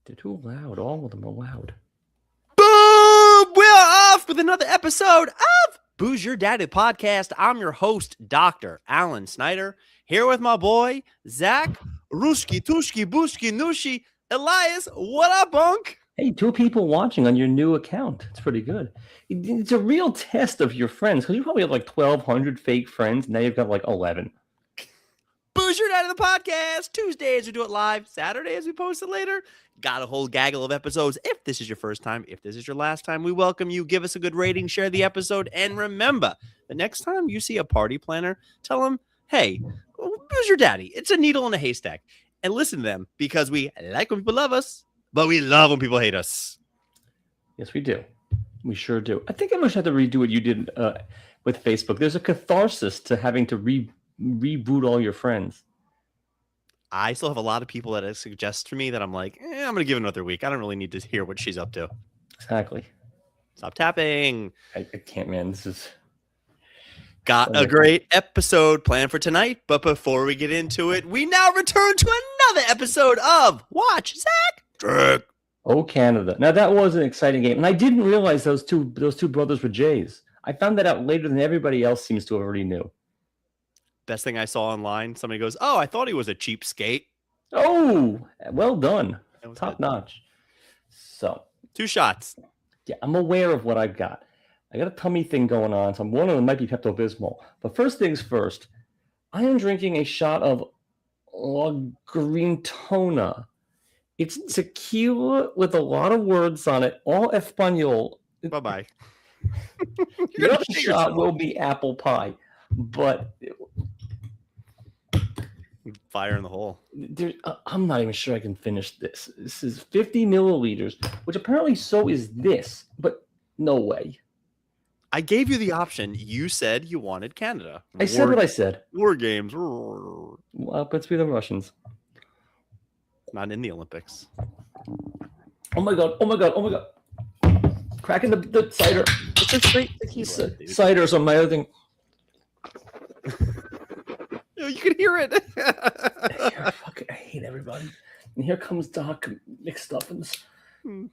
They're too loud. All of them are loud. Boom! We're off with another episode of Booze Your Daddy Podcast. I'm your host, Dr. Alan Snyder, here with my boy, Zach Ruski, Tushki, Bushki, Nushi, Elias. What up, Bunk? Hey, 2 people watching on your new account. It's pretty good. It's a real test of your friends because you probably have like 1,200 fake friends. Now you've got like 11. Booze Your Daddy the Podcast. Tuesdays we do it live. Saturdays we post it later. Got a whole gaggle of episodes. If this is your first time, if this is your last time, we welcome you. Give us a good rating, share the episode, and remember, the next time you see a party planner, tell them, hey, who's your daddy? It's a needle in a haystack. And listen to them because we like when people love us, but we love when people hate us. Yes, we do. We sure do. I think I must have to redo what you did with Facebook. There's a catharsis to having to reboot all your friends. I still have a lot of people that suggest to me that I'm like, I'm going to give it another week. I don't really need to hear what she's up to. Exactly. Stop tapping. I can't, man. This is... Got a great episode planned for tonight, but before we get into it, we now return to another episode of Watch Zach. Oh, Canada. Now, that was an exciting game, and I didn't realize those two brothers were Jays. I found that out later than everybody else seems to have already knew. Best thing I saw online, somebody goes, oh, I thought he was a cheapskate. Oh, well done. Top notch. So 2 shots. Yeah, I'm aware of what I've got. I got a tummy thing going on, so one of them might be Pepto-Bismol. But first things first, I am drinking a shot of Grintona. It's tequila with a lot of words on it, all Espanol. Bye-bye. The other shot will be apple pie, but... Fire in the hole. I'm not even sure I can finish this. This is 50 milliliters, which apparently so is this, but no way. I gave you the option. You said you wanted Canada. I said what I said. War games. Well, let's be the Russians. Not in the Olympics. Oh my god. Cracking the cider. It's a straight tequila, ciders on my other thing. You can hear it. I hate everybody. And here comes Doc mixed up in this.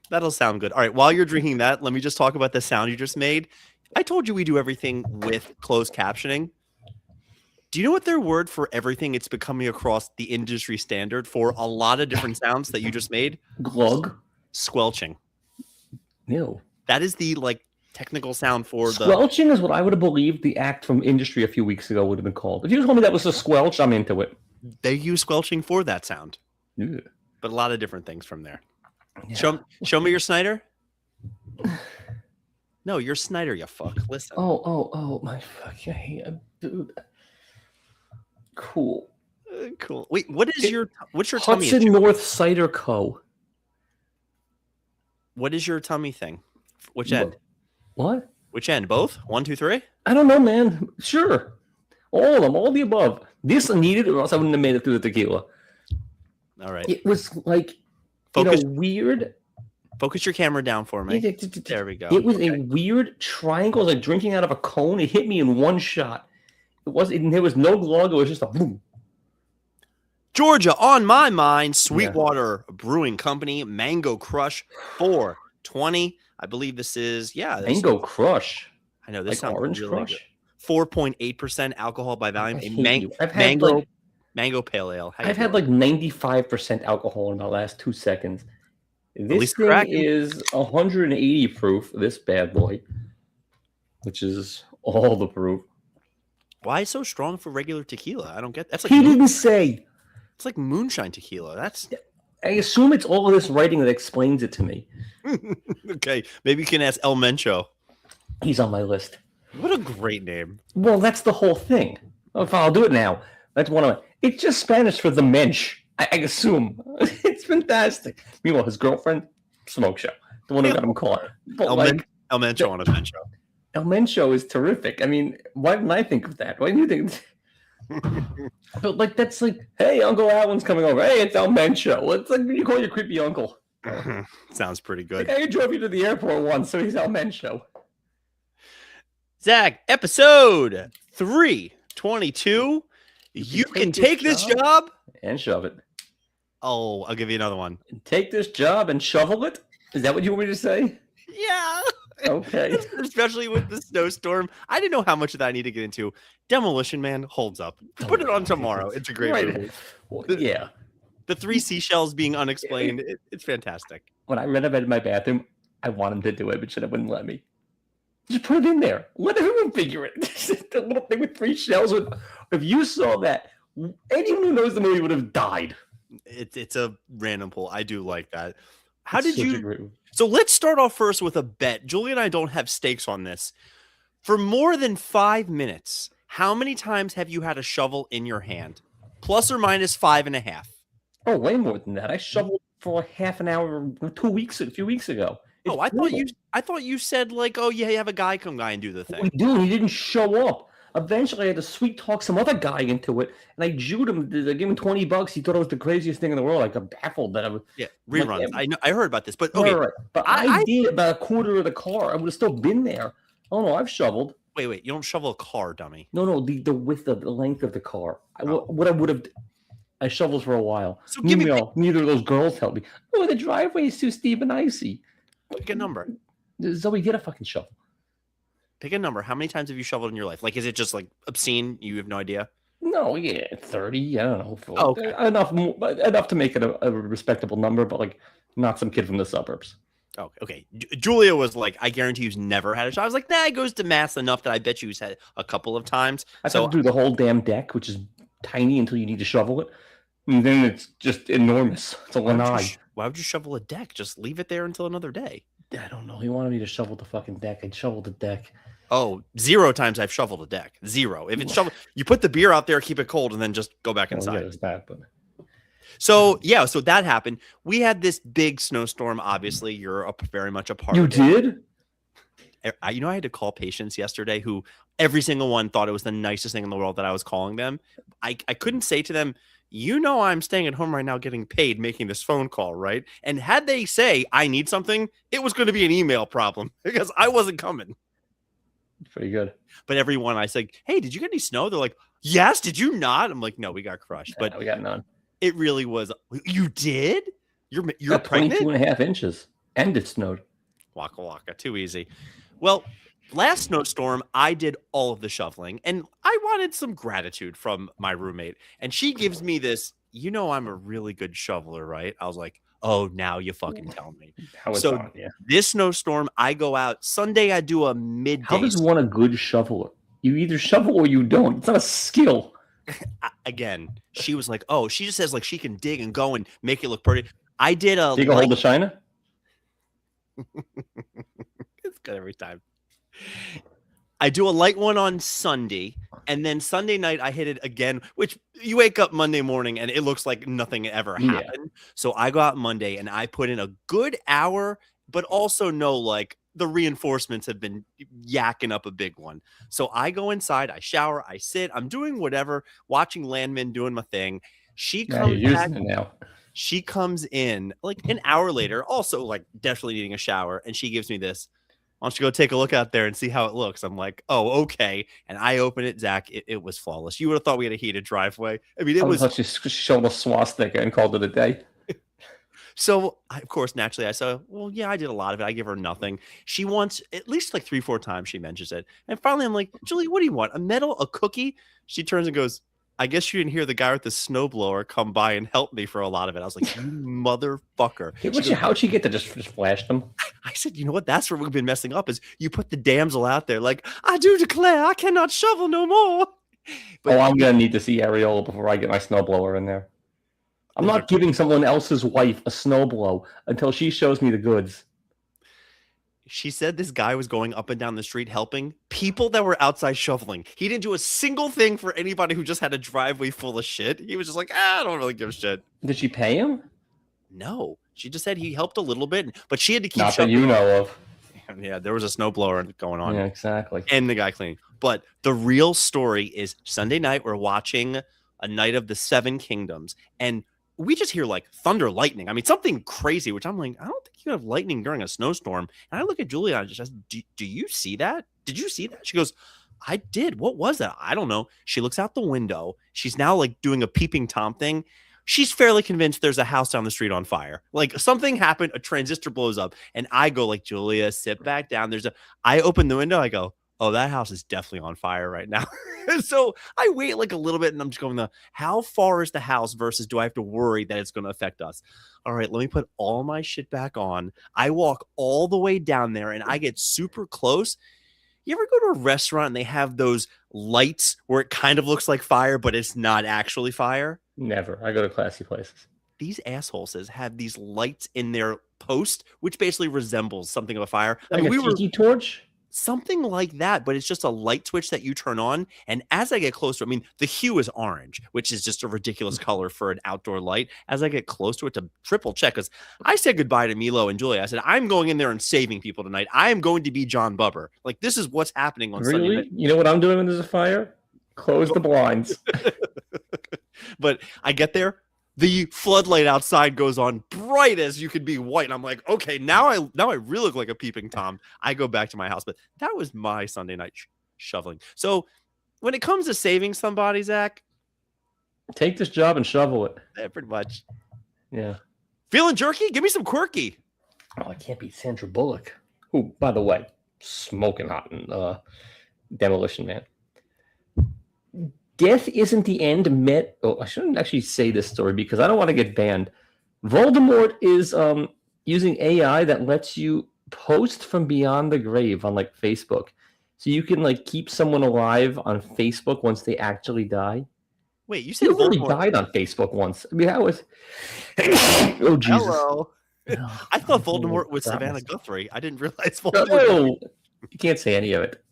That'll sound good. All right, while you're drinking that, let me just talk about the sound you just made. I told you we do everything with closed captioning. Do you know what their word for everything it's becoming across the industry standard for a lot of different sounds that you just made? Glug? Squelching. Ew. That is the technical sound for squelching is what I would have believed the act from industry a few weeks ago would have been called. If you told me that was a squelch, I'm into it. They use squelching for that sound. Ew. But a lot of different things from there. Yeah. Show me your Snyder. No, you're Snyder, you fuck. Listen. Oh, my fuck. I hate dude. Cool. Cool. Wait, what's your tummy? Hudson North Cider Co. What is your tummy thing? Which end? What? Which end? Both? 1, 2, 3? I don't know, man. Sure. All of them, all the above. This needed, or else I wouldn't have made it through the tequila. All right. It was like, weird. Focus your camera down for me. There we go. It was a weird triangle, like drinking out of a cone. It hit me in one shot. There was no glug. It was just a boom. Georgia on my mind. Sweetwater Brewing Company. Mango Crush 420. I believe this is Mango Crush. I know this sounds Orange really Crush. 4.8% alcohol by volume. Mango Pale Ale. I've had 95% alcohol in the last 2 seconds. This thing is 180 proof. This bad boy, which is all the proof. Why is it so strong for regular tequila? I don't get. That's He didn't say. It's like moonshine tequila. I assume it's all of this writing that explains it to me. Okay, maybe you can ask El Mencho. He's on my list. What a great name. Well, that's the whole thing. I'll do it now. That's one of my... It's just Spanish for the mensch, I assume. It's fantastic. Meanwhile, his girlfriend, Smoke Show. The one who got him caught. El Mencho on his Mencho. El Mencho is terrific. I mean, why didn't I think of that? Why didn't you think... But that's hey, Uncle Alan's coming over. Hey, it's El Mencho. It's like you call your creepy uncle. Sounds pretty good. I drove you to the airport once, so he's El Mencho. Zach, episode 322. You can take this job and shove it. Oh, I'll give you another one. Take this job and shovel it? Is that what you want me to say? Yeah. Okay. Especially with the snowstorm. I didn't know how much of that I need to get into. Demolition Man holds up. Put it on tomorrow. It's a great movie. Well, yeah. The 3 seashells being unexplained. It's fantastic. When I renovated my bathroom, I want him to do it, but shit, it wouldn't let me. Just put it in there. Let everyone figure it. The little thing with 3 shells. If you saw that, anyone who knows the movie would have died. It's a random pull. I do like that. So let's start off first with a bet. Julie and I don't have stakes on this. For more than 5 minutes, how many times have you had a shovel in your hand? Plus or minus 5.5. Oh, way more than that. I shoveled for half an hour a few weeks ago. Oh, I thought you said like, oh yeah, you have a guy come by and do the thing. We do. He didn't show up. Eventually, I had to sweet talk some other guy into it, and I jewed him. I gave him $20. He thought it was the craziest thing in the world. I got baffled that I was. Yeah, reruns. I heard about this, but okay. Right. But I did about a quarter of the car. I would have still been there. Oh no, I've shoveled. Wait, you don't shovel a car, dummy. No, the width of the length of the car. What I would have. I shoveled for a while. So neither of those girls helped me. Oh, the driveway is too steep and icy. Pick a number. Zoe, get a fucking shovel. Pick a number. How many times have you shoveled in your life? Like, is it just like obscene? You have no idea? No, yeah, 30. I don't know. Oh, okay. Enough to make it a respectable number, but like not some kid from the suburbs. Oh, okay. Julia was like, I guarantee you've never had a shovel. I was like, nah, it goes to mass enough that I bet you've had it a couple of times. I have to do the whole damn deck, which is tiny until you need to shovel it. And then it's just enormous. It's a lanai. Why would you shovel a deck? Just leave it there until another day. I don't know. He wanted me to shovel the fucking deck. I'd shovel the deck. Oh, 0 times I've shoveled a deck. 0. If it's shoveled, you put the beer out there, keep it cold, and then just go back inside. Yeah, it's bad, but... So that happened. We had this big snowstorm. Obviously, you're very much a part of it. You did? I had to call patients yesterday who every single one thought it was the nicest thing in the world that I was calling them. I couldn't say to them, I'm staying at home right now getting paid making this phone call, right? And had they say, I need something, it was going to be an email problem because I wasn't coming. Pretty good. But everyone, I said, hey, did you get any snow? They're like, yes, did you not? I'm like, no, we got crushed. But we got none. It really was. You did? You're pregnant? 22.5 inches. And it snowed. Waka waka. Too easy. Well, last snowstorm, I did all of the shoveling, and I wanted some gratitude from my roommate. And she gives me this, I'm a really good shoveler, right? I was like, oh, now you fucking tell me. This snowstorm, I go out. Sunday, I do a midday. How does one a good shoveler? You either shovel or you don't. It's not a skill. Again, she was like, oh, she just says like she can dig and go and make it look pretty. I did a dig a hole to China. It's good every time. I do a light one on Sunday, and then Sunday night I hit it again, which you wake up Monday morning and it looks like nothing ever happened. Yeah. So I go out Monday and I put in a good hour, but also know like the reinforcements have been yakking up a big one. So I go inside, I shower, I sit, I'm doing whatever, watching Landman doing my thing. She comes back. She comes in like an hour later, also like definitely needing a shower, and she gives me this. Why don't you go take a look out there and see how it looks? I'm like, oh, okay. And I open it, Zach. It was flawless. You would have thought we had a heated driveway. I mean, it was. She showed a swastika and called it a day. So, of course, naturally, I said, well, yeah, I did a lot of it. I give her nothing. She wants at least like 3-4 times she mentions it. And finally, I'm like, Julie, what do you want? A medal, a cookie? She turns and goes, I guess you didn't hear the guy with the snowblower come by and help me for a lot of it. I was like, you motherfucker. How'd she get to just flash them? I said, you know what? That's where we've been messing up is you put the damsel out there like, I do declare I cannot shovel no more. But I'm going to need to see Areola before I get my snowblower in there. I'm not giving someone else's wife a snowblow until she shows me the goods. She said this guy was going up and down the street helping people that were outside shoveling. He didn't do a single thing for anybody who just had a driveway full of shit. He was just like, I don't really give a shit. Did she pay him? No. She just said he helped a little bit, but she had to keep not shoveling. That you know of. Yeah, there was a snowblower going on. Yeah, exactly. And the guy cleaning. But the real story is Sunday night, we're watching A Night of the Seven Kingdoms. And we just hear like thunder, lightning. I mean, something crazy, which I'm like, I don't think you have lightning during a snowstorm. And I look at Julia and I just, do you see that? Did you see that? She goes, I did. What was that? I don't know. She looks out the window. She's now like doing a peeping Tom thing. she's fairly convinced there's a house down the street on fire. Like something happened, a transistor blows up, and I go like, Julia, sit back down. I open the window, I go, oh, that house is definitely on fire right now. So I wait like a little bit and I'm just going, how far is the house versus do I have to worry that it's going to affect us? All right, let me put all my shit back on. I walk all the way down there and I get super close. You ever go to a restaurant and they have those lights where it kind of looks like fire, but it's not actually fire? Never. I go to classy places. These assholes have these lights in their post, which basically resembles something of a fire. Like a tiki torch? Something like that, but it's just a light switch that you turn on. And as I get closer, I mean, the hue is orange, which is just a ridiculous color for an outdoor light. As I get close to it to triple check, because I said goodbye to Milo and Julia. I said, I'm going in there and saving people tonight. I am going to be John Bubber. Like, this is what's happening on Sunday night. You know what I'm doing when there's a fire? Close the blinds. But I get there. The floodlight outside goes on bright as you could be white. And I'm like, okay, now I really look like a peeping Tom. I go back to my house. But that was my Sunday night shoveling. So when it comes to saving somebody, Zach, take this job and shovel it. Yeah, pretty much. Yeah. Feeling jerky? Give me some quirky. Oh, I can't beat Sandra Bullock. Who, by the way, smoking hot in Demolition Man. Death isn't the end. I shouldn't actually say this story because I don't want to get banned. Voldemort is using AI that lets you post from beyond the grave on like Facebook, so you can like keep someone alive on Facebook once they actually die. Wait, you said he already died on Facebook once? I mean, how was? Oh Jesus! Hello. I thought Voldemort was Savannah Guthrie. I didn't realize Voldemort. No, you can't say any of it.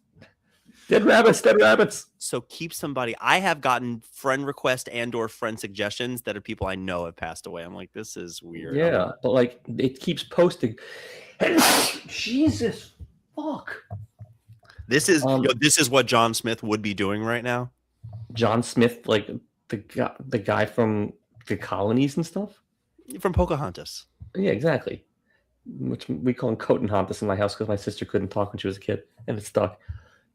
Dead rabbits. So keep somebody. I have gotten friend request and or friend suggestions that are people I know have passed away. I'm like, this is weird. Yeah, but like it keeps posting. Jesus, fuck. This is what John Smith would be doing right now. John Smith, like the guy from the colonies and stuff. From Pocahontas. Yeah, exactly. Which we call him Cotenhontas in my house because my sister couldn't talk when she was a kid, and it stuck.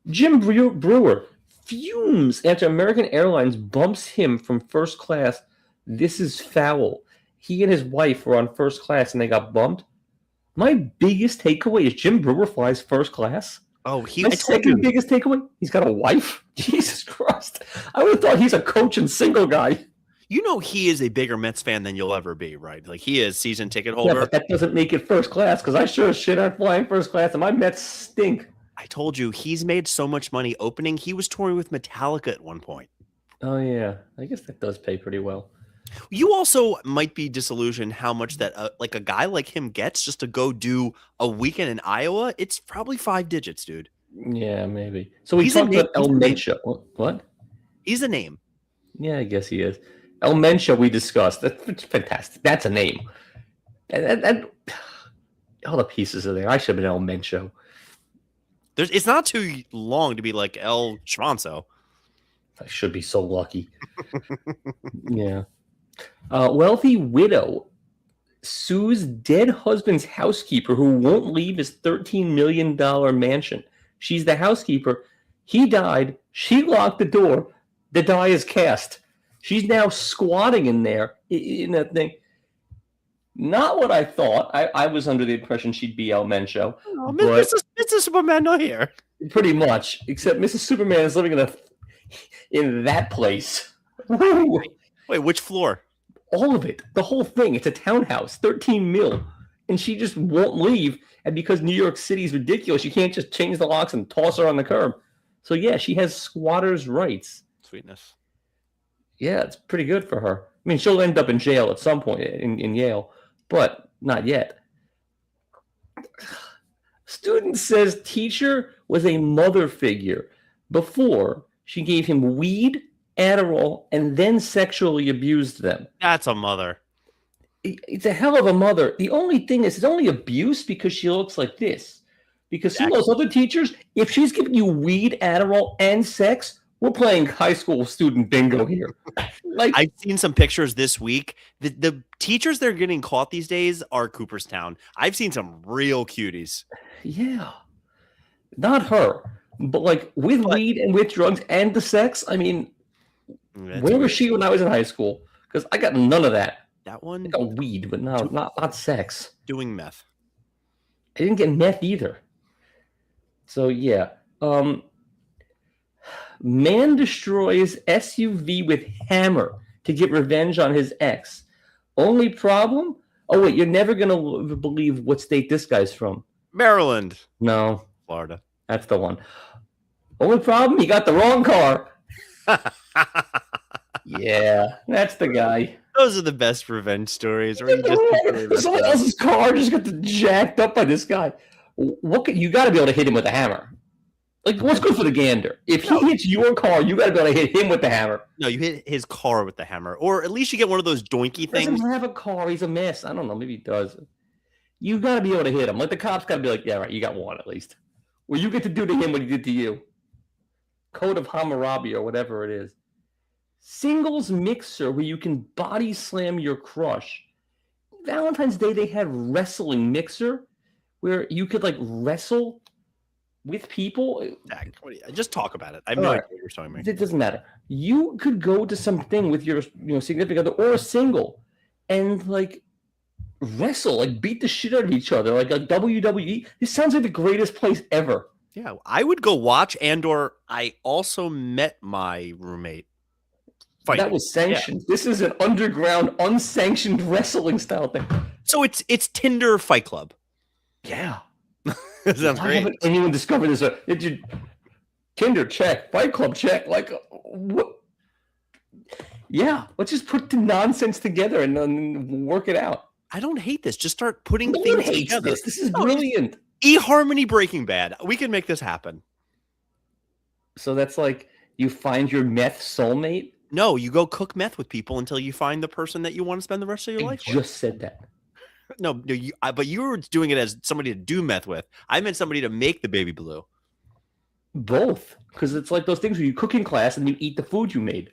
Jim Brewer fumes after American Airlines bumps him from first class. This is foul. He and his wife were on first class and they got bumped. My biggest takeaway is Jim Brewer flies first class. Oh, my second biggest takeaway, he's got a wife. Jesus Christ. I would have thought he's a coach and single guy. You know he is a bigger Mets fan than you'll ever be, right? Like he is season ticket holder. Yeah, but that doesn't make it first class because I sure as shit aren't flying first class and my Mets stink. I told you, he's made so much money opening. He was touring with Metallica at one point. Oh, yeah. I guess that does pay pretty well. You also might be disillusioned how much that like a guy like him gets just to go do a weekend in Iowa. It's probably 5 digits, dude. Yeah, maybe. So we talked about El Mencho. What? He's a name. Yeah, I guess he is. El Mencho we discussed. That's fantastic. That's a name. And all the pieces are there. I should have been El Mencho. It's not too long to be like El Schwanzo. I should be so lucky. Yeah. Wealthy widow sues dead husband's housekeeper who won't leave his $13 million mansion. She's the housekeeper. He died. She locked the door. The die is cast. She's now squatting in there in that thing. Not what I thought. I was under the impression she'd be El Mencho. Oh, Mr. Superman not here. Pretty much, except Mrs. Superman is living in that place. Wait, which floor? All of it. The whole thing. It's a townhouse, 13 mil. And she just won't leave. And because New York City is ridiculous, you can't just change the locks and toss her on the curb. So, yeah, she has squatter's rights. Sweetness. Yeah, it's pretty good for her. I mean, she'll end up in jail at some point in Yale, but not yet. Student says teacher was a mother figure before she gave him weed, Adderall, and then sexually abused them. That's a mother. It's a hell of a mother. The only thing is, it's only abuse because she looks like this. Because some of those other teachers, if she's giving you weed, Adderall, and sex, we're playing high school student bingo here. Like, I've seen some pictures this week. The teachers that are getting caught these days are Cooperstown. I've seen some real cuties. Yeah. Not her. But like with weed and with drugs and the sex, I mean, where was she when I was in high school? because I got none of that. That I one got weed, but not sex. doing meth. I didn't get meth either. So yeah, man destroys SUV with hammer to get revenge on his ex. Only problem? Oh wait, you're never gonna believe what state this guy's from. Maryland. No, Florida. that's the one. Only problem? He got the wrong car. Yeah, that's the guy. Those are the best revenge stories. Where you just Someone else's car just got jacked up by this guy. You got to be able to hit him with a hammer. Like, what's good for the gander? If he hits your car, you got to be able to hit him with the hammer. No, you hit his car with the hammer, or at least you get one of those doinky things. He doesn't have a car. He's a mess. I don't know. Maybe he does. You got to be able to hit him. Like, the cops got to be like, yeah, right, you got one at least. Well, you get to do to him what he did to you. Code of Hammurabi or whatever it is. Singles mixer where you can body slam your crush. Valentine's Day, they had wrestling mixer where you could, like, wrestle with people. Just talk about it. I have no idea what you're talking about. It doesn't matter. You could go to something with your significant other or a single and, like, wrestle, like, beat the shit out of each other, like a WWE. This sounds like the greatest place ever. Yeah, I would go watch, or I also met my roommate fighting. That was sanctioned. Yeah. This is an underground, unsanctioned wrestling style thing. So it's Tinder Fight Club. Yeah. Sounds great. Haven't anyone discovered this? Did you Tinder check, Fight Club check? Like, what? Yeah, let's just put the nonsense together and then work it out. I don't hate this. Just start putting things together. This is brilliant. eHarmony Breaking Bad. We can make this happen. So that's like you find your meth soulmate? No, you go cook meth with people until you find the person that you want to spend the rest of your life with. I just said that. No, but you were doing it as somebody to do meth with. I meant somebody to make the baby blue. Both, because it's like those things where you cook in class and you eat the food you made.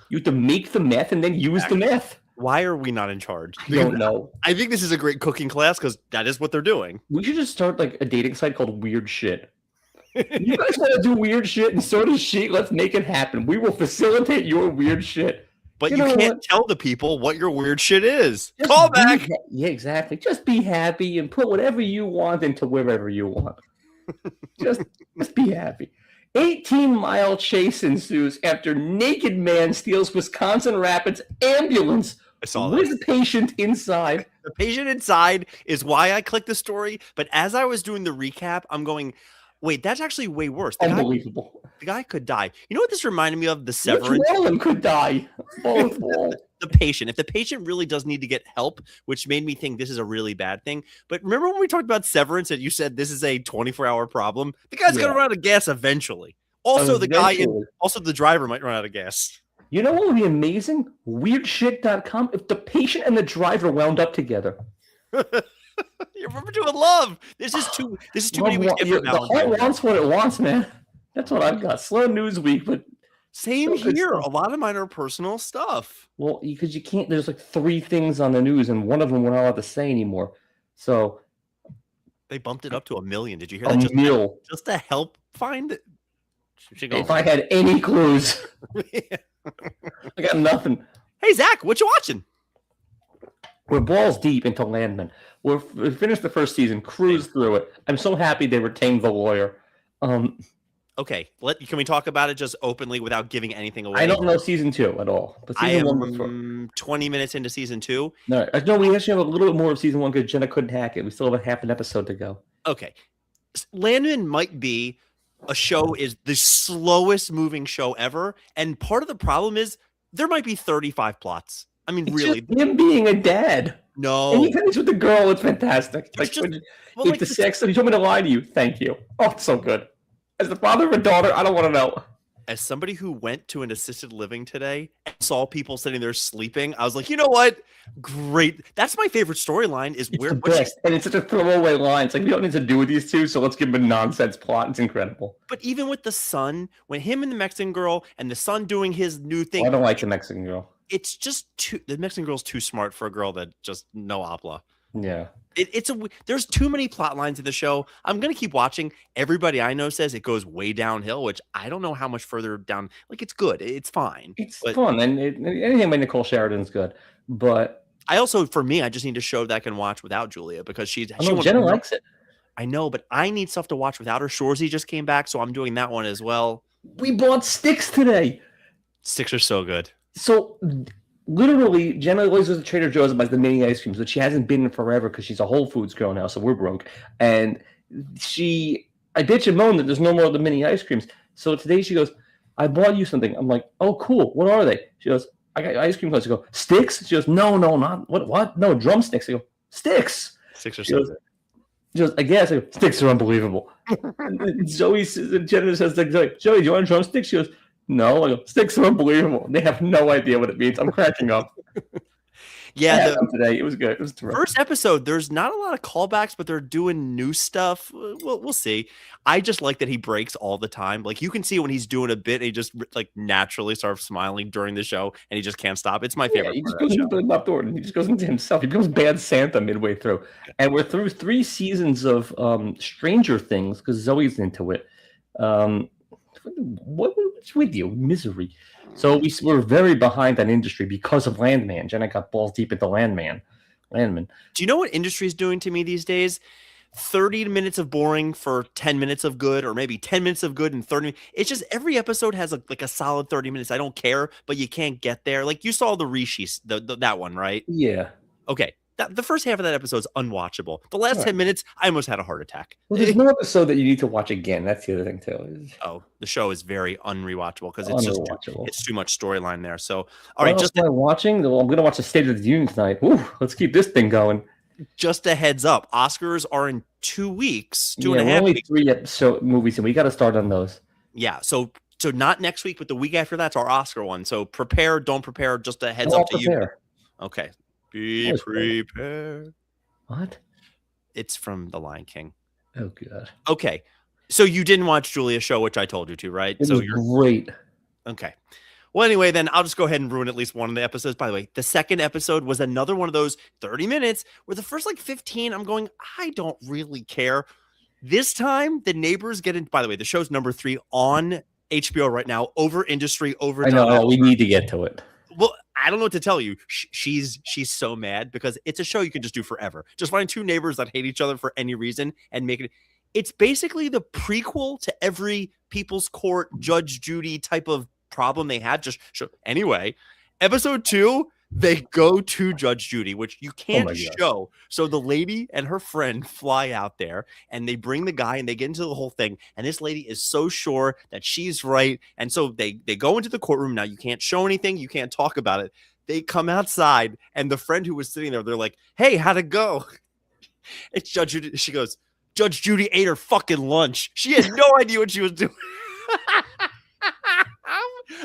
You have to make the meth and then use the meth. Why are we not in charge? I don't know. I think this is a great cooking class because that is what they're doing. We should just start like a dating site called Weird Shit. You guys want to do weird shit and so does she. Let's make it happen. We will facilitate your weird shit. But you can't tell the people what your weird shit is. Just call back. Yeah, exactly. Just be happy and put whatever you want into wherever you want. just be happy. 18-mile chase ensues after naked man steals Wisconsin Rapids ambulance with patient inside. The patient inside is why I clicked the story. But as I was doing the recap, I'm going, wait, that's actually way worse. Unbelievable. The guy could die. You know what this reminded me of? The Severance. Which one of them could die? Both. The patient. If the patient really does need to get help, which made me think this is a really bad thing. But remember when we talked about Severance and you said this is a 24-hour problem? The guy's going to run out of gas eventually. Also, the driver might run out of gas. You know what would be amazing? Weirdshit.com if the patient and the driver wound up together. You remember doing love. This is too many weeks different now. The heart wants what it wants, man. That's what I've got. Slow news week, but same here. A lot of mine are personal stuff. Well, because you can't. There's like 3 things on the news, and one of them we're not allowed to say anymore. So they bumped it up to 1 million. Did you hear that? Just to help find it. If I had any clues, I got nothing. Hey Zach, what you watching? We're balls deep into Landman. We finished the first season, cruised through it. I'm so happy they retained the lawyer. Okay, can we talk about it just openly without giving anything away? I don't know season 2 at all. But I am 20 minutes into season 2. No, we actually have a little bit more of season 1 because Jenna couldn't hack it. We still have a half an episode to go. Okay. Landman might be a show is the slowest moving show ever. And part of the problem is there might be 35 plots. I mean, it's really. Just him being a dad. No. And he finished with the girl. It's fantastic. The sex. He told me to lie to you. Thank you. Oh, it's so good. As the father of a daughter, I don't want to know. As somebody who went to an assisted living today and saw people sitting there sleeping, I was like, you know what? Great. That's my favorite storyline. It's the best. And it's such a throwaway line. It's like, we don't need to do with these two, so let's give them a nonsense plot. It's incredible. But even with the son, when him and the Mexican girl and the son doing his new thing. I don't like the Mexican girl. It's just the Mexican girl's too smart for a girl that just no habla. Yeah. There's too many plot lines in the show. I'm gonna keep watching. Everybody I know says it goes way downhill, which I don't know how much further down. Like it's good, it's fine. It's But fun, and anything by Nicole Sheridan's good. But I also, for me, I just need a show that I can watch without Julia because she know Jenna likes it. I know, but I need stuff to watch without her. Shorzy just came back, so I'm doing that one as well. We bought sticks today. Sticks are so good. So literally, Jenna always goes to Trader Joe's and buys the mini ice creams, but she hasn't been in forever because she's a Whole Foods girl now, so we're broke. And I bitch and moan that there's no more of the mini ice creams. So today she goes, I bought you something. I'm like, oh, cool. What are they? She goes, I got ice cream cones. I go, sticks? She goes, no, not what? No, drumsticks. I go, sticks. Sticks are so good. She goes, I guess. I go, sticks are unbelievable. And Joey says, Jenna says, like, Joey, do you want drumsticks? She goes, no. I go, sticks are unbelievable. They have no idea what it means. I'm cracking up. Yeah, today it was good. It was terrific. First episode, there's not a lot of callbacks, but they're doing new stuff. We'll see. I just like that he breaks all the time. Like you can see when he's doing a bit, and he just like naturally starts smiling during the show, and he just can't stop. It's my favorite. He just goes into the left door, and he just goes into himself. He becomes Bad Santa midway through, and we're through 3 seasons of Stranger Things because Zoe's into it. What's with you? Misery. So we're very behind on industry because of Landman. Jenna got balls deep into Landman. Do you know what industry is doing to me these days? 30 minutes of boring for 10 minutes of good, or maybe 10 minutes of good and 30 minutes. It's just every episode has like a solid 30 minutes. I don't care, but you can't get there. Like you saw the Rishi, that one, right? Yeah. Okay. The first half of that episode is unwatchable. The last 10 minutes, I almost had a heart attack. Well, there's no episode that you need to watch again. That's the other thing too. Oh, the show is very unrewatchable because it's too much storyline there. So, all right, just watching. Well, I'm going to watch the State of the Union tonight. Ooh, let's keep this thing going. Just a heads up, Oscars are in 2 weeks, 2.5 only weeks. 3 episode movies, and we got to start on those. Yeah, so not next week, but the week after that's our Oscar one. So prepare, don't prepare. Just a heads up to you. Okay, be prepared. What? It's from The Lion King. Oh god. Okay, so you didn't watch Julia's show, which I told you to, right? It was great. Okay. Well, anyway, then I'll just go ahead and ruin at least one of the episodes. By the way, the second episode was another one of those 30 minutes where the first 15, I'm going, I don't really care. This time, the neighbors get in. By the way, the show's number 3 on HBO right now, over industry, over. I know. We need to get to it. Well, I don't know what to tell you. She's so mad because it's a show you can just do forever. Just find 2 neighbors that hate each other for any reason and make it. It's basically the prequel to every People's Court, Judge Judy type of problem they had. Anyway, episode 2, they go to Judge Judy, which you can't show. So the lady and her friend fly out there and they bring the guy and they get into the whole thing. And this lady is so sure that she's right. And so they go into the courtroom. Now you can't show anything. You can't talk about it. They come outside and the friend who was sitting there, they're like, hey, how'd it go? It's Judge Judy. She goes, Judge Judy ate her fucking lunch. She had no idea what she was doing.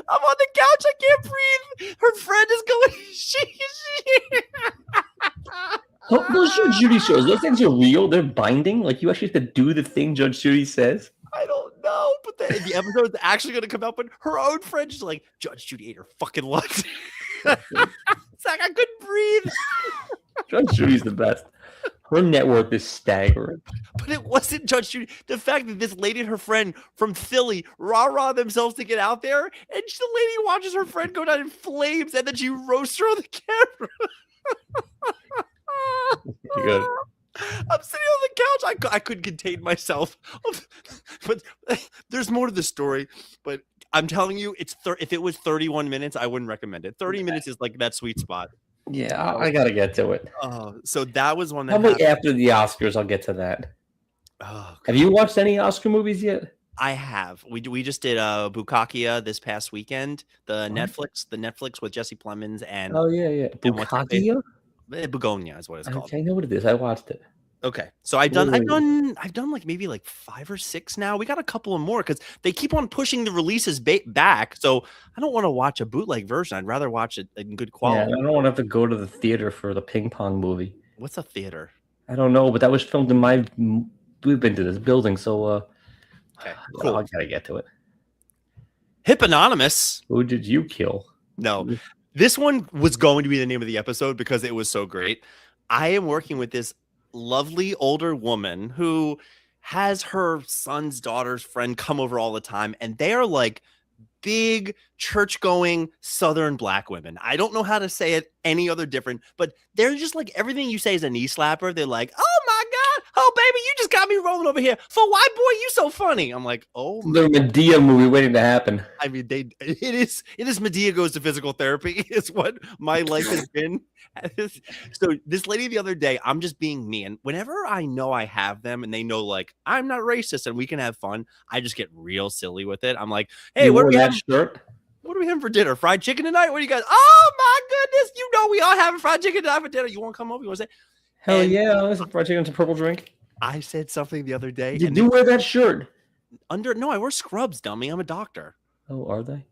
I'm on the couch. I can't breathe. Her friend is going. Those Judge Judy shows, those things are real. They're binding. Like you actually have to do the thing Judge Judy says. I don't know, but the episode's actually going to come out. But her own friend is like, Judge Judy ate her fucking lunch. It's like I couldn't breathe. Judge Judy's the best. Her net worth is staggering. But it wasn't Judge Judy. The fact that this lady and her friend from Philly rah-rah themselves to get out there, and the lady watches her friend go down in flames, and then she roasts her on the camera. Good. I'm sitting on the couch. I couldn't contain myself. But there's more to the story. But I'm telling you, if it was 31 minutes, I wouldn't recommend it. 30 minutes is like that sweet spot. Yeah, I gotta get to it. So that was one that probably after the Oscars. I'll get to that. Have you watched any Oscar movies yet? I have. We just did Bukakia this past weekend. The Netflix with Jesse Plemons and Bukakia. Begonia is what it's called. Okay, I know what it is. I watched it. Okay, so I've done like maybe like 5 or 6 now. We got a couple of more because they keep on pushing the releases back. So I don't want to watch a bootleg version. I'd rather watch it in good quality. Yeah, I don't want to have to go to the theater for the ping pong movie. What's a theater? I don't know, but that was filmed in we've been to this building, so okay, cool. I gotta get to it. HIPAAnonymous. Who did you kill? No, this one was going to be the name of the episode because it was so great. I am working with this lovely older woman who has her son's daughter's friend come over all the time, and they are like big church-going Southern black women. I don't know how to say it any other different, but they're just like everything you say is a knee slapper. They're like, "Oh my God, oh baby, you just got me rolling over here. For white boy, you so funny." I'm like, "Oh, The Medea movie waiting to happen. I mean, it is Medea goes to physical therapy is what my life has been. So this lady the other day, I'm just being me, and whenever I know I have them and they know like I'm not racist and we can have fun, I just get real silly with it. I'm like, "Hey, You what are wore we that having? shirt? What are we having for dinner? Fried chicken tonight? What do you guys? Oh my goodness, you know we all having fried chicken tonight for dinner. You want to come over? You want to say?" Hell And yeah! There's a fried chicken and some purple drink. I said something the other day, You and do wear that shirt. no, I wear scrubs, dummy. I'm a doctor. Oh, are they?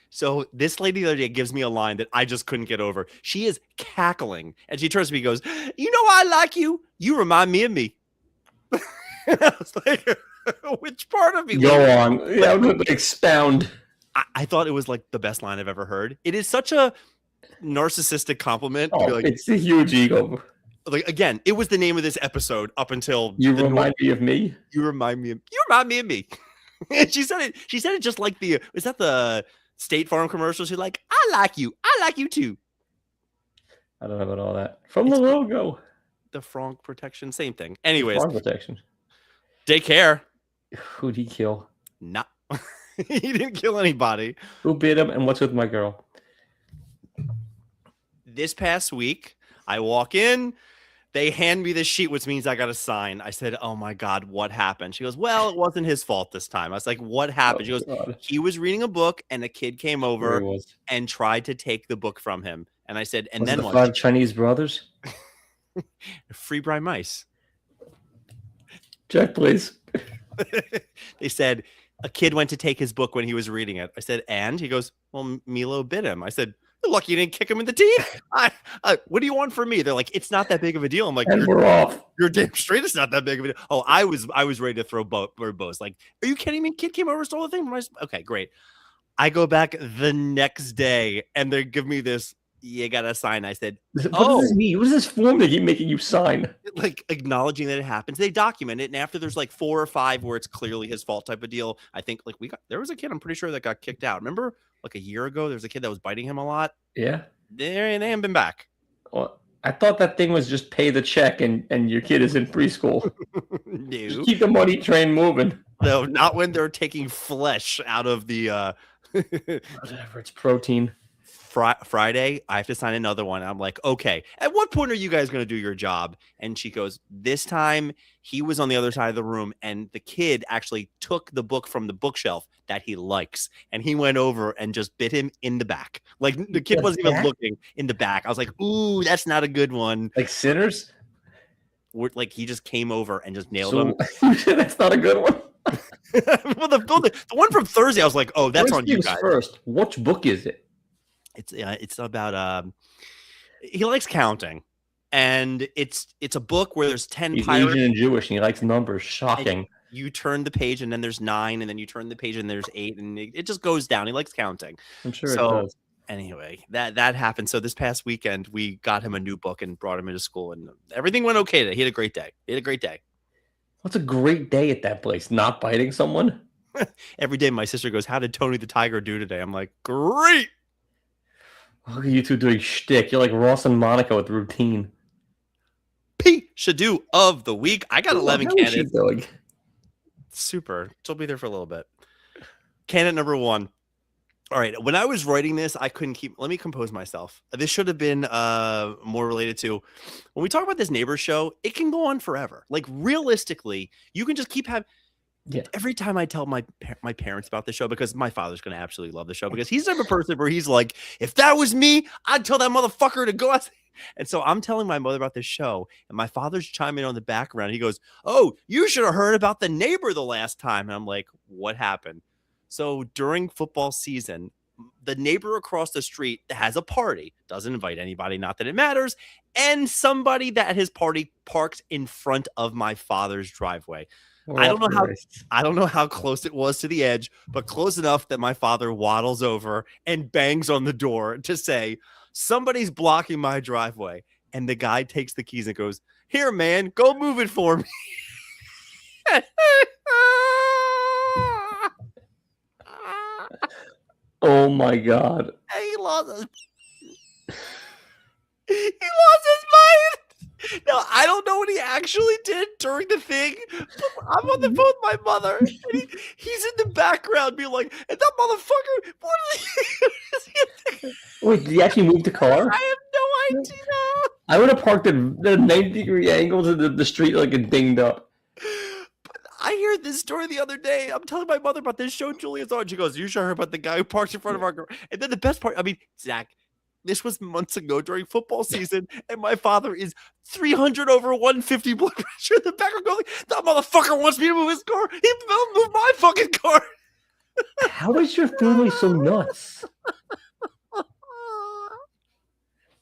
So this lady the other day gives me a line that I just couldn't get over. She is cackling, and she turns to me and goes, "You know I like you. You remind me of me." And I was like, which part of me? Go on. Yeah, I'm going to expound. I thought it was like the best line I've ever heard. It is such a narcissistic compliment. To be Oh, like, it's a huge ego. like again, it was the name of this episode up until You remind me of me. You remind me of me. And she said it just like is that the State Farm commercial? She's like, I like you too. I don't know about all that. From the logo. The Frank protection, same thing. Anyways, Farm protection. Deycare. Who'd he kill? Not he didn't kill anybody. Who bit him and what's with my girl? This past week, I walk in, they hand me this sheet, which means I got to sign. I said, "Oh my God, what happened?" She goes, "Well, it wasn't his fault this time." I was like, "What happened?" She goes, God. "He was reading a book and a kid came over He was. and tried to take the book from him." And I said, "And Was it then the what?" 5 Chinese brothers? Free Bry Mice. Check, please. They said a kid went to take his book when he was reading it. I said, "And?" He goes, "Well, Milo bit him." I said, "You're lucky you didn't kick him in the teeth." What do you want from me? They're like, "It's not that big of a deal." I'm like, And we're off. "You're damn straight. It's not that big of a deal." Oh, I was ready to throw bows. Like, are you kidding me? Kid came over, stole the thing from my. Okay, great. I go back the next day and they give me this. You gotta sign. I said, What does this mean? What is this form they keep making you sign? like acknowledging that it happens. They document it, and after there's like 4 or 5 where it's clearly his fault type of deal. I think like there was a kid, I'm pretty sure, that got kicked out. Remember, like a year ago, there was a kid that was biting him a lot. Yeah. They haven't been back. Well, I thought that thing was just pay the check and your kid is in preschool. No. Just keep the money train moving. No, not when they're taking flesh out of the Whatever, it's protein. Friday, I have to sign another one. I'm like, okay, at what point are you guys going to do your job? And she goes, this time he was on the other side of the room and the kid actually took the book from the bookshelf that he likes. And he went over and just bit him in the back. Like the kid wasn't even looking in the back. I was like, ooh, that's not a good one. Like Sinners? Like he just came over and just nailed him. That's not a good one. Well, the one from Thursday, I was like, oh, that's on you guys. First, which book is it? It's about he likes counting, and it's a book where there's 10 He's pirates. Asian and Jewish, and he likes numbers. Shocking. You turn the page, and then there's 9, and then you turn the page, and there's 8, and it just goes down. He likes counting. I'm sure it does. Anyway, that happened. So this past weekend, we got him a new book and brought him into school, and everything went okay today. He had a great day. What's a great day at that place? Not biting someone? Every day, my sister goes, "How did Tony the Tiger do today?" I'm like, "Great." Look at you two doing shtick. You're like Ross and Monica with routine. Pishadoo of the week. I got 11 candidates. Super. She'll be there for a little bit. Candidate number 1. All right. When I was writing this, I couldn't keep. Let me compose myself. This should have been more related to when we talk about this neighbor show. It can go on forever. Like realistically, you can just keep having. Yeah. Every time I tell my parents about the show, because my father's going to absolutely love the show, because he's the type of person where he's like, if that was me, I'd tell that motherfucker to go out. And so I'm telling my mother about this show, and my father's chiming in on the background. He goes, "Oh, you should have heard about the neighbor the last time." And I'm like, what happened? So during football season, the neighbor across the street has a party, doesn't invite anybody, not that it matters, and somebody that at his party parks in front of my father's driveway. I don't know how close it was to the edge, but close enough that my father waddles over and bangs on the door to say, "Somebody's blocking my driveway." And the guy takes the keys and goes, Here, man, go move it for me. Oh my God. And he lost his mind. No, I don't know what he actually did during the thing, but I'm on the phone with my mother, and he's in the background being like, and that motherfucker, what is he? Wait, did he actually move the car? I have no idea. I would have parked at the 90-degree angles of the street like it dinged up. But I heard this story the other day. I'm telling my mother about this show Julia's on. She goes, you sure about the guy who parks in front of our car? And then the best part, I mean, Zach, this was months ago during football season, and my father is 300 over 150 blood pressure in the background going, that motherfucker wants me to move his car. He moved my fucking car. How is your family so nuts?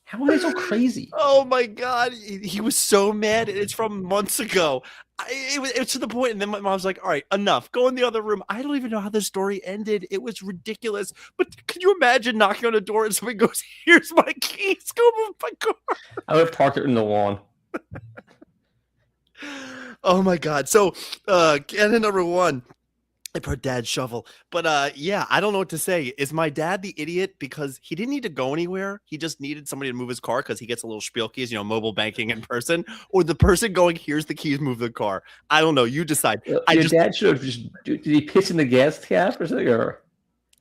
How are they so crazy? Oh my God. He was so mad. And it's from months ago. It was to the point, and then my mom's like, all right, enough. Go in the other room. I don't even know how the story ended. It was ridiculous. But could you imagine knocking on a door and somebody goes, here's my keys. Go move my car. I would have parked it in the lawn. Oh my God. So canon number one. I put dad's shovel. But yeah, I don't know what to say. Is my dad the idiot because he didn't need to go anywhere? He just needed somebody to move his car because he gets a little spielkies, mobile banking in person, or the person going, here's the keys, move the car. I don't know. You decide. Dad should have just, did he piss in the gas cap or something? Or?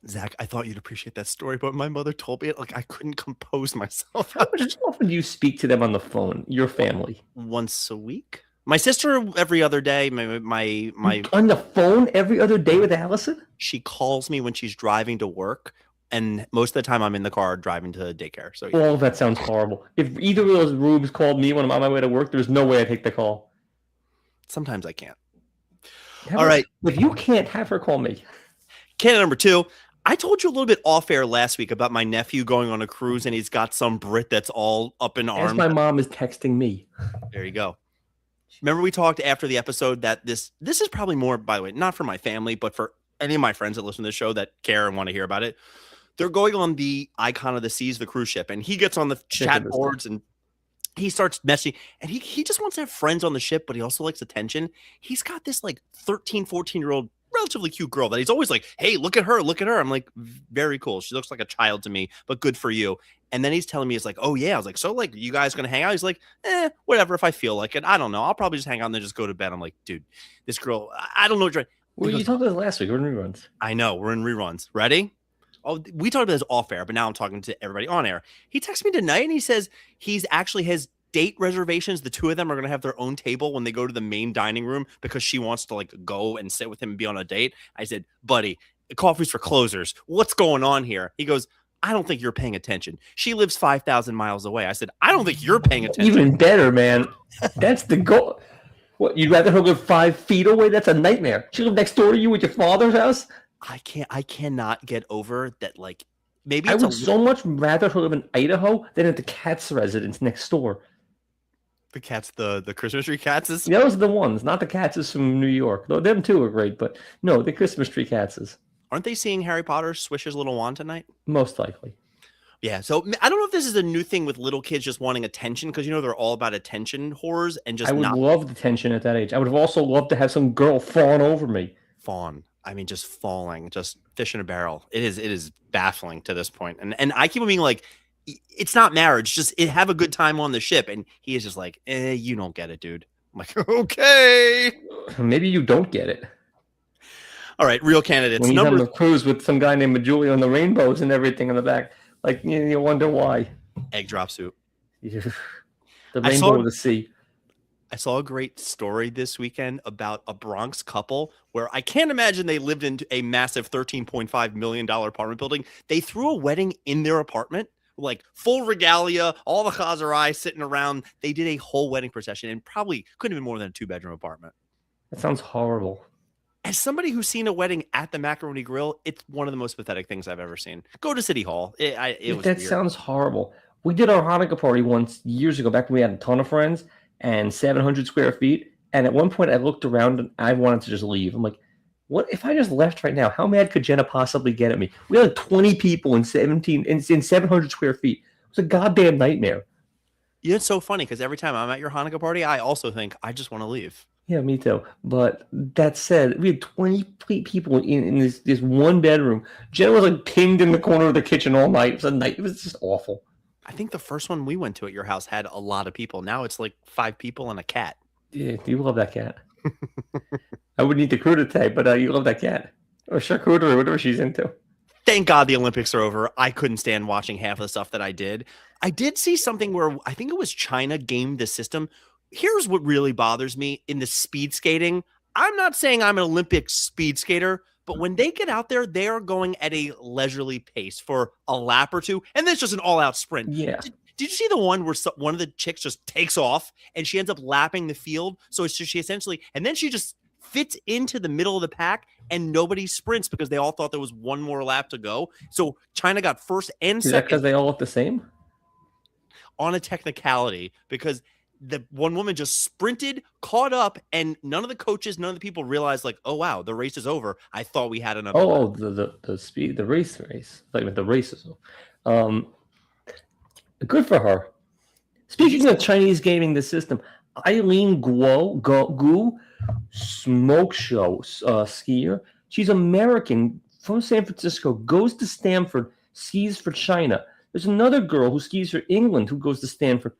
Zach, I thought you'd appreciate that story, but my mother told me it like I couldn't compose myself. How often do you speak to them on the phone, your family? Once a week. My sister every other day. My on the phone every other day with Allison? She calls me when she's driving to work, and most of the time I'm in the car driving to Deycare. So oh, that sounds horrible. If either of those rubes called me when I'm on my way to work, there's no way I take the call. Sometimes I can't. All right. If you can't, have her call me. Canon number two. I told you a little bit off air last week about my nephew going on a cruise, and he's got some Brit that's all up in arms. As my mom is texting me. There you go. Remember we talked after the episode that this is probably more, by the way, not for my family, but for any of my friends that listen to the show that care and want to hear about it. They're going on the Icon of the Seas, the cruise ship, and he gets on the chat boards and he starts messaging, and he just wants to have friends on the ship, but he also likes attention. He's got this like 13, 14-year-old relatively cute girl that he's always like, hey, look at her. I'm like, very cool. She looks like a child to me, but good for you. And then he's telling me, it's like, oh yeah. I was like, so like, you guys gonna hang out? He's like, whatever. If I feel like it, I don't know. I'll probably just hang out and then just go to bed. I'm like, dude, this girl, I don't know. Well, you talked about this last week. We're in reruns. I know. We're in reruns. Ready? Oh, we talked about this off air, but now I'm talking to everybody on air. He texted me tonight and he says he's actually has date reservations. The two of them are going to have their own table when they go to the main dining room because she wants to like go and sit with him and be on a date. I said, buddy, coffee's for closers. What's going on here? He goes, I don't think you're paying attention. She lives 5,000 miles away. I said, I don't think you're paying attention. Even better, man. That's the goal. What, you'd rather her live 5 feet away? That's a nightmare. She live next door to you at your father's house? I cannot get over that. Like, maybe I would so much rather her live in Idaho than at the cat's residence next door. The cats, the Christmas tree cats? Those are the ones, not the cats from New York. Though them too are great, but no, the Christmas tree cats. Aren't they seeing Harry Potter Swish His Little Wand tonight? Most likely. Yeah, so I don't know if this is a new thing with little kids just wanting attention, because they're all about attention whores and just. I would love the attention at that age. I would have also loved to have some girl fawn over me. Fawn. I mean, just falling, just fish in a barrel. It is baffling to this point, and I keep being like, it's not marriage, just have a good time on the ship, and he is just like, you don't get it, dude. I'm like, okay, maybe you don't get it. All right, real candidates. When he's on the cruise with some guy named Julie on the rainbows and everything in the back. Like, you wonder why. Egg drop soup. The rainbow of the sea. I saw a great story this weekend about a Bronx couple where I can't imagine they lived in a massive $13.5 million apartment building. They threw a wedding in their apartment, like full regalia, all the Chazarai sitting around. They did a whole wedding procession and probably couldn't have been more than a 2-bedroom apartment. That sounds horrible. As somebody who's seen a wedding at the Macaroni Grill, it's one of the most pathetic things I've ever seen. Go to City Hall. That weird. Sounds horrible. We did our Hanukkah party once years ago, back when we had a ton of friends and 700 square feet. And at one point I looked around and I wanted to just leave. I'm like, what if I just left right now? How mad could Jenna possibly get at me? We had 20 people in 700 square feet. It was a goddamn nightmare. Yeah, it's so funny because every time I'm at your Hanukkah party, I also think I just want to leave. Yeah, me too. But that said, we had 20 people in this one bedroom. Jen was like pinned in the corner of the kitchen all night. It was just awful. I think the first one we went to at your house had a lot of people. Now it's like 5 people and a cat. Yeah, you love that cat. I would need the crudité, but you love that cat. Or charcuterie, whatever she's into. Thank God the Olympics are over. I couldn't stand watching half of the stuff that I did. I did see something where I think it was China gamed the system. Here's what really bothers me in the speed skating. I'm not saying I'm an Olympic speed skater, but when they get out there, they are going at a leisurely pace for a lap or two, and then it's just an all-out sprint. Yeah. Did you see the one where one of the chicks just takes off and she ends up lapping the field? So it's just, she essentially, and then she just fits into the middle of the pack and nobody sprints because they all thought there was one more lap to go. So China got first and Is that second because they all look the same? on a technicality because the one woman just sprinted, caught up, and none of the coaches, none of the people realized like, oh wow, the race is over. I thought we had another. Oh, the speed, the race, like the races. Good for her. Speaking of Chinese gaming the system, Eileen Gu, smoke show skier. She's American from San Francisco, goes to Stanford, skis for China. There's another girl who skis for England who goes to Stanford.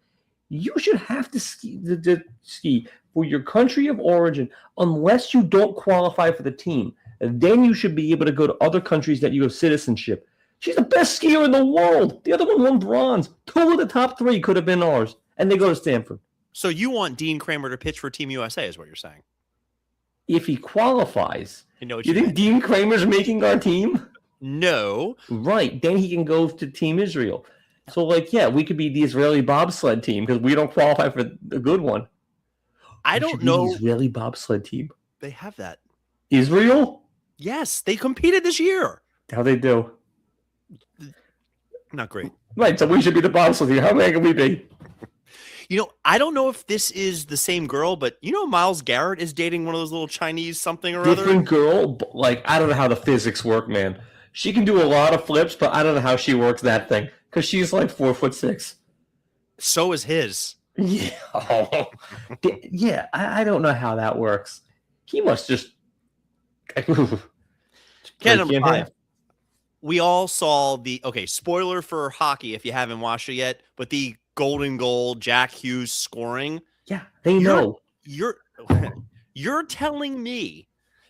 You should have to ski for your country of origin unless you don't qualify for the team. And then you should be able to go to other countries that you have citizenship. She's the best skier in the world. The other one won bronze. 2 of the top 3 could have been ours. And they go to Stanford. So you want Dean Kramer to pitch for Team USA is what you're saying. If he qualifies. I know what you think meant. Dean Kramer's making our team? No. Right. Then he can go to Team Israel. So, like, yeah, we could be the Israeli bobsled team because we don't qualify for the good one. I don't know. The Israeli bobsled team. They have that. Israel? Yes, they competed this year. How they do? Not great. Right, so we should be the bobsled team. How many can we be? You know, I don't know if this is the same girl, but you know Miles Garrett is dating one of those little Chinese something or Different other? girl? But, like, I don't know how the physics work, man. She can do a lot of flips, but I don't know how she works that thing. Because she's like 4'6". So is his. Yeah. Yeah, I don't know how that works. He must just... Ken, number 5. We all saw the... Okay, spoiler for hockey if you haven't watched it yet, but the golden goal, Jack Hughes scoring. Yeah, they know. You're telling me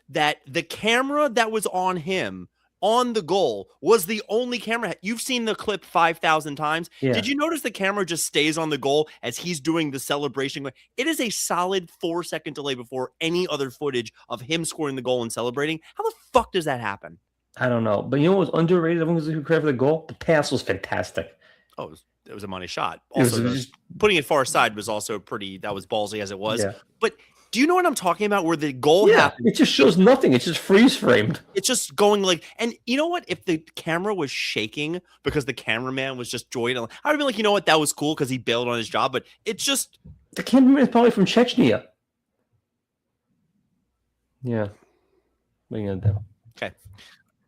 that the camera that was on him on the goal was the only camera. You've seen the clip 5,000 times. Yeah. Did you notice the camera just stays on the goal as he's doing the celebration? It is a solid 4-second delay before any other footage of him scoring the goal and celebrating. How the fuck does that happen? I don't know. But you know what was underrated? Everyone was credit for the goal. The pass was fantastic. Oh, it was a money shot. Also, just putting it far aside was also pretty, that was ballsy as it was. Yeah. But do you know what I'm talking about? Where the goal happened? It just shows nothing. It's just freeze framed. It's just going like, and you know what? If the camera was shaking because the cameraman was just joying, I would have been like, you know what? That was cool because he bailed on his job. But it's just the cameraman is probably from Chechnya. Yeah. What are you gonna do? Okay.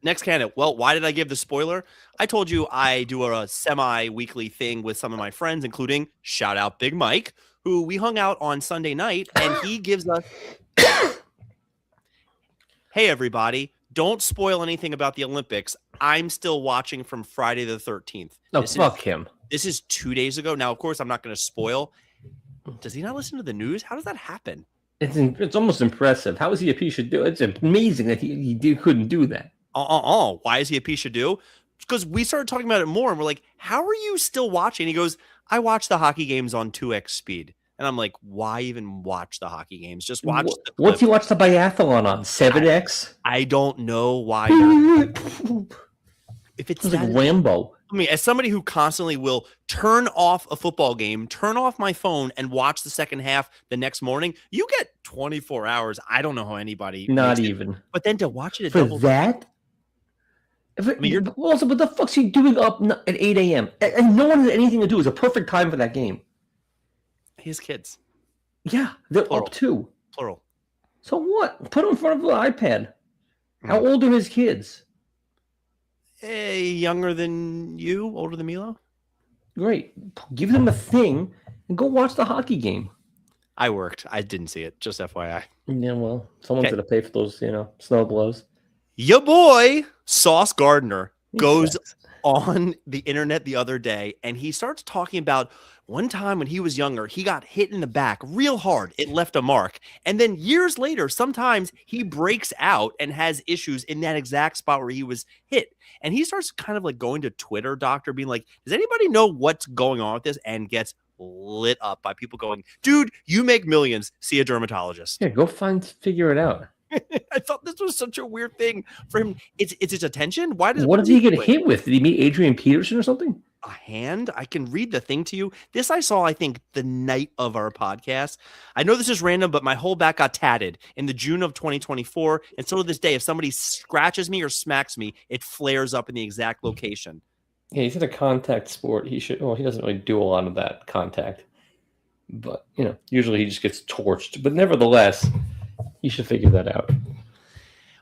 Next candidate. Well, why did I give the spoiler? I told you I do a semi-weekly thing with some of my friends, including shout out Big Mike, who we hung out on Sunday night, and he gives us, hey, everybody, don't spoil anything about the Olympics. I'm still watching from Friday the 13th. No, fuck him. This is 2 days ago. Now, of course, I'm not going to spoil. Does he not listen to the news? How does that happen? It's almost impressive. How is he a Pishadoo? It's amazing that he couldn't do that. Why is he a Pishadoo? Because we started talking about it more, and we're like, how are you still watching? He goes, I watch the hockey games on 2x speed. And I'm like, why even watch the hockey games? Just watch the clip. What's he watch the biathlon on? 7x? I don't know why. If it's like Rambo. I mean, as somebody who constantly will turn off a football game, turn off my phone, and watch the second half the next morning, you get 24 hours. I don't know how anybody. Not even. But then to watch it for that? I mean, also, what the fuck's he doing up at 8 a.m.? And no one has anything to do. It's a perfect time for that game. His kids. Yeah, they're plural. Up too. Plural. So what? Put him in front of the iPad. How old are his kids? Younger than you, older than Milo. Great. Give them a thing and go watch the hockey game. I worked. I didn't see it. Just FYI. Yeah, well, someone's Okay. gonna pay for those, snow blows. Your boy Sauce Gardner He goes sucks. on the internet the other day, and he starts talking about one time when he was younger, he got hit in the back real hard. It left a mark. And then years later, sometimes he breaks out and has issues in that exact spot where he was hit. And he starts kind of like going to Twitter, doctor, being like, does anybody know what's going on with this? And gets lit up by people going, dude, you make millions. See a dermatologist. Yeah, go figure it out. I thought this was such a weird thing for him. It's his attention. What what did he get hit with? Did he meet Adrian Peterson or something? A hand? I can read the thing to you. This I saw, I think, the night of our podcast. I know this is random, but my whole back got tatted in the June of 2024. And so to this day, if somebody scratches me or smacks me, it flares up in the exact location. Yeah, he's in a contact sport. He doesn't really do a lot of that contact. But, usually he just gets torched. But nevertheless, he should figure that out.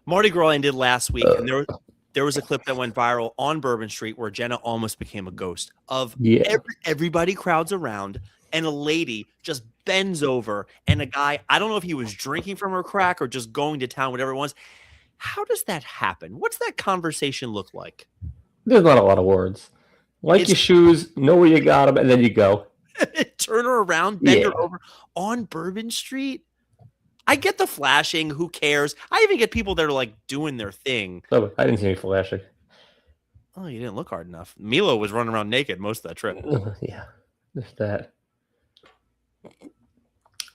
Mardi Gras ended last week, and there was a clip that went viral on Bourbon Street where Jenna almost became a ghost of everybody crowds around, and a lady just bends over, and a guy, I don't know if he was drinking from her crack or just going to town, whatever it was. How does that happen? What's that conversation look like? There's not a lot of words. Like your shoes, know where you got them, and then you go. Turn her around, bend her over on Bourbon Street. I get the flashing. Who cares? I even get people that are like doing their thing. Oh, I didn't see any flashing. Oh, you didn't look hard enough. Milo was running around naked most of that trip. Yeah, just that.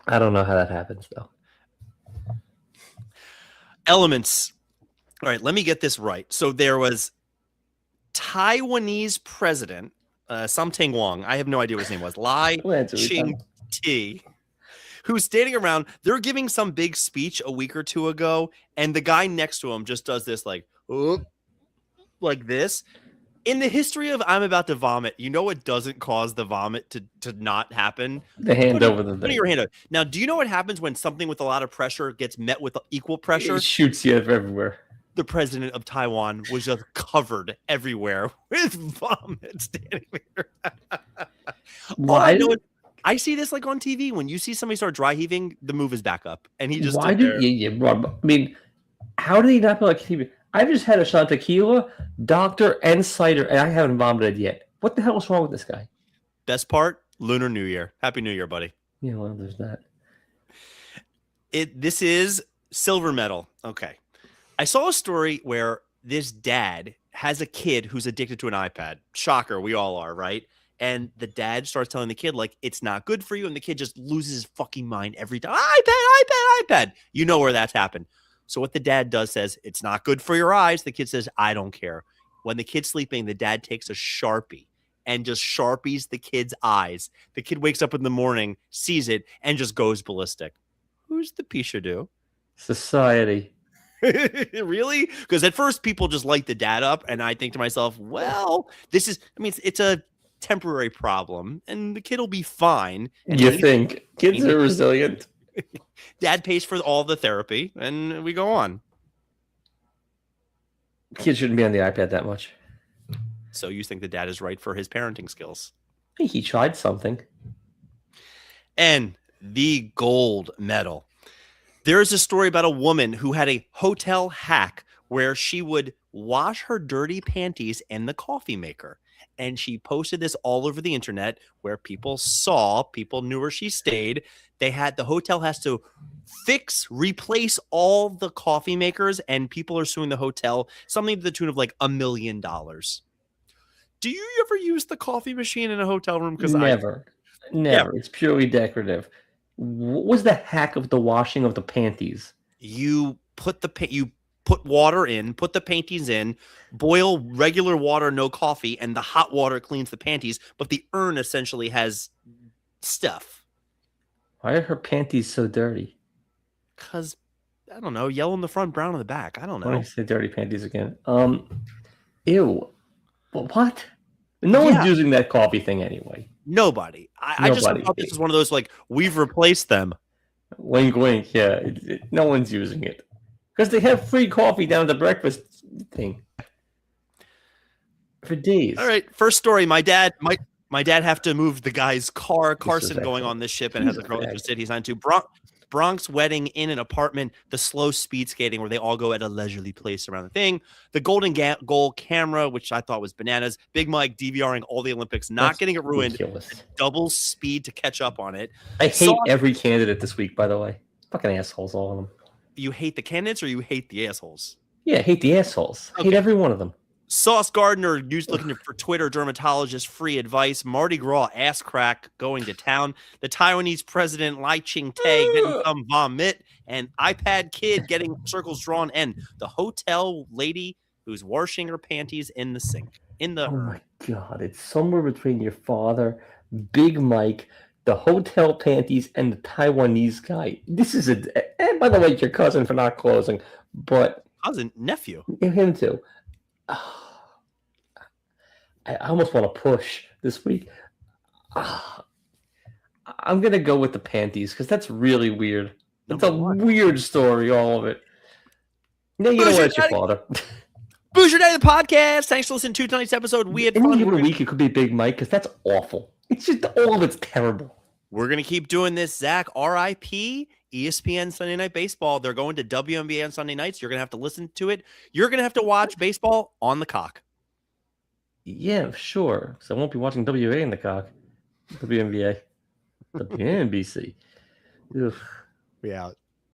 I don't know how that happens, though. Elements. All right, let me get this right. So there was Taiwanese president, Something Wong. I have no idea what his name was. Lai Ching-ti. Who's standing around. They're giving some big speech a week or two ago, and the guy next to him just does this like this. In the history of I'm about to vomit, you know what doesn't cause the vomit to not happen? The hand over the thing. Putting your hand up. Now, do you know what happens when something with a lot of pressure gets met with equal pressure? It shoots you everywhere. The president of Taiwan was just covered everywhere with vomit standing there. Why? I see this like on TV. When you see somebody start dry heaving, the move is back up, and he just. Why did you? I mean, how did he not be like TV? I just had a shot of tequila, doctor, and cider, and I haven't vomited yet. What the hell is wrong with this guy? Best part: Lunar New Year. Happy New Year, buddy. Yeah, well, there's that. This is silver medal. Okay, I saw a story where this dad has a kid who's addicted to an iPad. Shocker, we all are, right? And the dad starts telling the kid, like, it's not good for you. And the kid just loses his fucking mind every time. iPad. You know where that's happened. So what the dad does says, it's not good for your eyes. The kid says, I don't care. When the kid's sleeping, the dad takes a Sharpie and just Sharpies the kid's eyes. The kid wakes up in the morning, sees it, and just goes ballistic. Who's the Pishadoo? Society. Really? Because at first people just light the dad up. And I think to myself, well, it's a temporary problem and the kid will be fine. And you think kids are resilient? Dad pays for all the therapy and we go on. Kids shouldn't be on the iPad that much. So you think the dad is right for his parenting skills? I think he tried something. And the gold medal. There is a story about a woman who had a hotel hack where she would wash her dirty panties in the coffee maker. And she posted this all over the internet where people knew where she stayed. The hotel has to replace all the coffee makers, and people are suing the hotel, something to the tune of like $1 million. Do you ever use the coffee machine in a hotel room? Because Never. It's purely decorative. What was the hack of the washing of the panties? You put water in, put the panties in, boil regular water, no coffee, and the hot water cleans the panties, but the urn essentially has stuff. Why are her panties so dirty? Because, I don't know, yellow in the front, brown in the back. I don't know. Why do I say dirty panties again? Ew. What? No one's using that coffee thing anyway. Nobody. I just thought this was one of those, like, we've replaced them. Wink, wink. Yeah, no one's using it. Because they have free coffee down at the breakfast thing. For days. All right, first story. My dad My dad have to move the guy's car. Carson going excellent. on this ship and He's has a a girl fag. interested. He's on to Bronx wedding in an apartment. The slow speed skating where they all go at a leisurely pace around the thing. The golden goal camera, which I thought was bananas. Big Mike DVRing all the Olympics, not That's getting it ruined. ridiculous. Double speed to catch up on it. I hate every candidate this week, by the way. Fucking assholes, all of them. You hate the candidates or you hate the assholes? Yeah, I hate the assholes. I hate every one of them. Sauce Gardner used looking for Twitter dermatologist free advice. Mardi Gras ass crack going to town. The Taiwanese president Lai Ching-te getting some vomit. And iPad kid getting circles drawn. And the hotel lady who's washing her panties in the sink. Oh my God. It's somewhere between your father, Big Mike, the hotel panties, and the Taiwanese guy. This is and by the way, your cousin for not closing, but cousin, nephew. Him too. I almost want to push this week. I'm going to go with the panties because that's really weird. It's a weird story, all of it. No, you know what? It's your father. Boozer Daddy the podcast. Thanks for listening to tonight's episode. We had fun. Any given week, it could be Big Mike because that's awful. It's just all of it's terrible. We're going to keep doing this, Zach. R.I.P. ESPN Sunday Night Baseball. They're going to WNBA on Sunday nights. You're going to have to listen to it. You're going to have to watch baseball on the cock. Yeah, sure. So I won't be watching WA in the cock. WNBA. WNBC. Ugh. We out.